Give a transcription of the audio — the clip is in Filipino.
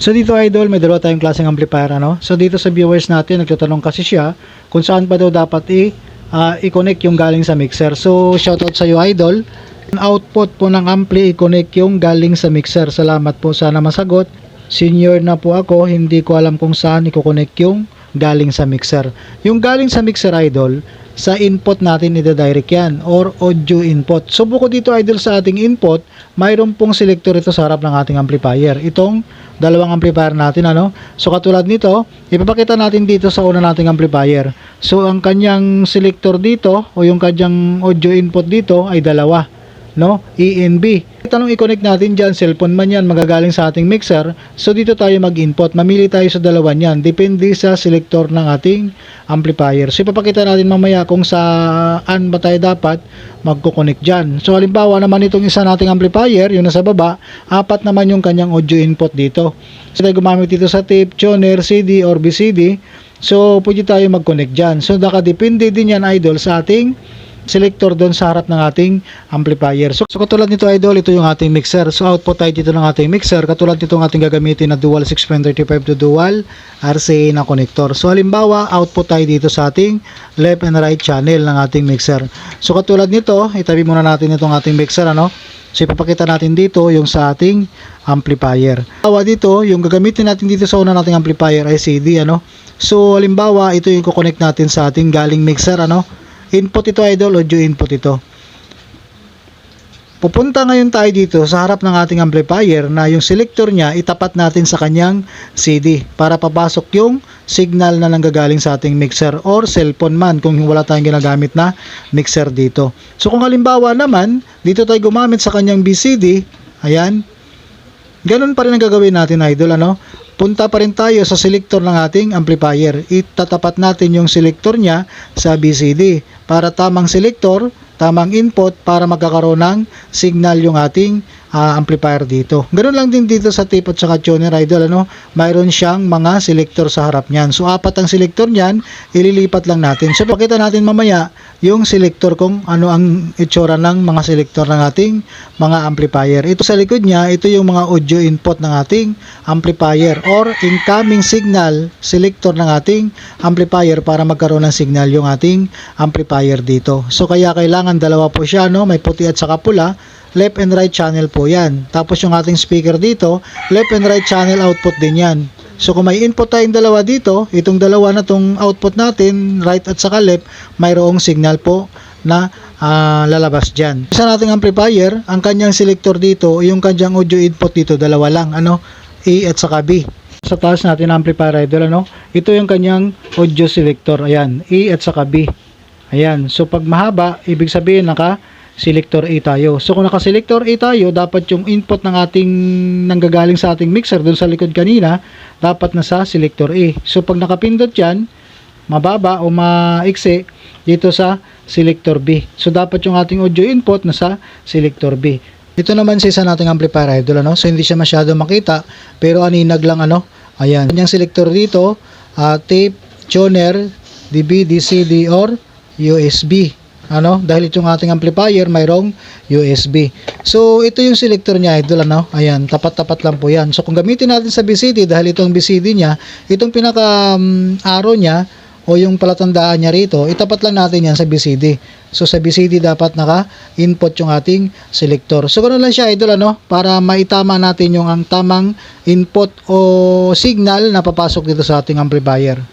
So dito idol, may dalawa tayong klaseng amplifier ano. So dito sa viewers natin, nagtatanong kasi siya kung saan pa daw dapat i-connect yung galing sa mixer. So shoutout sa iyo idol. Output po ng ampli i-connect yung galing sa mixer. Salamat po, sana masagot. Senior na po ako, hindi ko alam kung saan i-connect yung galing sa mixer. Yung galing sa mixer idol, sa input natin ida-direct yan or audio input. So buko dito idol sa ating input, mayroon pong selector ito sa harap ng ating amplifier. Itong dalawang amplifier natin ano. So katulad nito, ipapakita natin dito sa una nating amplifier. So ang kanyang selector dito o yung kanyang audio input dito ay dalawa, no? E and B. Tanong i-connect natin dyan, cellphone man yan, magagaling sa ating mixer. So dito tayo mag-input, mamili tayo sa dalawa niyan, depende sa selector ng ating amplifier. So ipapakita natin mamaya kung saan ba tayo dapat magko-connect dyan. So halimbawa naman itong isa nating amplifier, yung nasa baba, 4 naman yung kanyang audio input dito. So tayo gumamit dito sa tape, tuner, CD or BCD. So pwede tayo mag-connect dyan. So nakadepende din yan idol sa ating selector doon sa harap ng ating amplifier. So katulad nito idol, ito yung ating mixer. So output tayo dito ng ating mixer. Katulad nito ng ating gagamitin na dual 6.35 to dual RCA na connector. So halimbawa, output tayo dito sa ating left and right channel ng ating mixer. So katulad nito, itabi muna natin itong ating mixer ano. So ipapakita natin dito yung sa ating amplifier. Halimbawa dito, yung gagamitin natin dito sa una nating amplifier ay CD ano. So halimbawa, ito yung i-connect natin sa ating galing mixer ano. Input ito idol, audio input ito. Pupunta ngayon tayo dito sa harap ng ating amplifier na yung selector niya itapat natin sa kanyang CD para papasok yung signal na nanggagaling sa ating mixer or cellphone man kung wala tayong ginagamit na mixer dito. So kung halimbawa naman, dito tayo gumamit sa kanyang BCD, ayan, ganun pa rin ang gagawin natin idol ano. Punta pa rin tayo sa selector ng ating amplifier. Itatapat natin yung selector niya sa BCD para tamang selector, tamang input para magkakaroon ng signal yung ating amplifier dito. Ganoon lang din dito sa tape at saka tuner idol ano, mayroon siyang mga selector sa harap niyan. So 4 ang selector niyan, ililipat lang natin. So pakita natin mamaya yung selector kung ano ang itsura ng mga selector ng ating mga amplifier. Ito sa likod niya, ito yung mga audio input ng ating amplifier or incoming signal selector ng ating amplifier para magkaroon ng signal yung ating amplifier dito. So kaya kailangan dalawa po siya no, may puti at saka pula. Left and right channel po yan. Tapos yung ating speaker dito, left and right channel output din yan. So kung may input tayong dalawa dito, itong dalawa na tong output natin, right at saka left, mayroong signal po na lalabas dyan. Isa nating amplifier, ang kanyang selector dito, yung kanyang audio input dito, dalawa lang, ano, A at saka B. Sa taas natin amplifier idol, ano, ito yung kanyang audio selector, ayan, A at saka B. Ayan, so pag mahaba, ibig sabihin selector A tayo. So kung naka-selector A tayo, dapat yung input ng ating nanggagaling sa ating mixer doon sa likod kanina, dapat nasa selector A. So pag nakapindot yan, mababa o maiksi dito sa selector B. So dapat yung ating audio input nasa selector B. Ito naman sa isa nating amplifier idol ano. So hindi siya masyado makita, pero aninag lang ano. Ayan. Yung selector dito, tape, tuner, DB, DCD or USB. Ano, dahil itong ating amplifier mayroong USB. So ito yung selector niya idol ano. Ayan, tapat-tapat lang po yan. So kung gamitin natin sa BCD, dahil itong BCD niya, itong pinaka arrow niya o yung palatandaan niya rito, itapat lang natin yan sa BCD. So sa BCD dapat naka-input yung ating selector. So ganoon lang siya idol ano, para maitama natin yung ang tamang input o signal na papasok dito sa ating amplifier.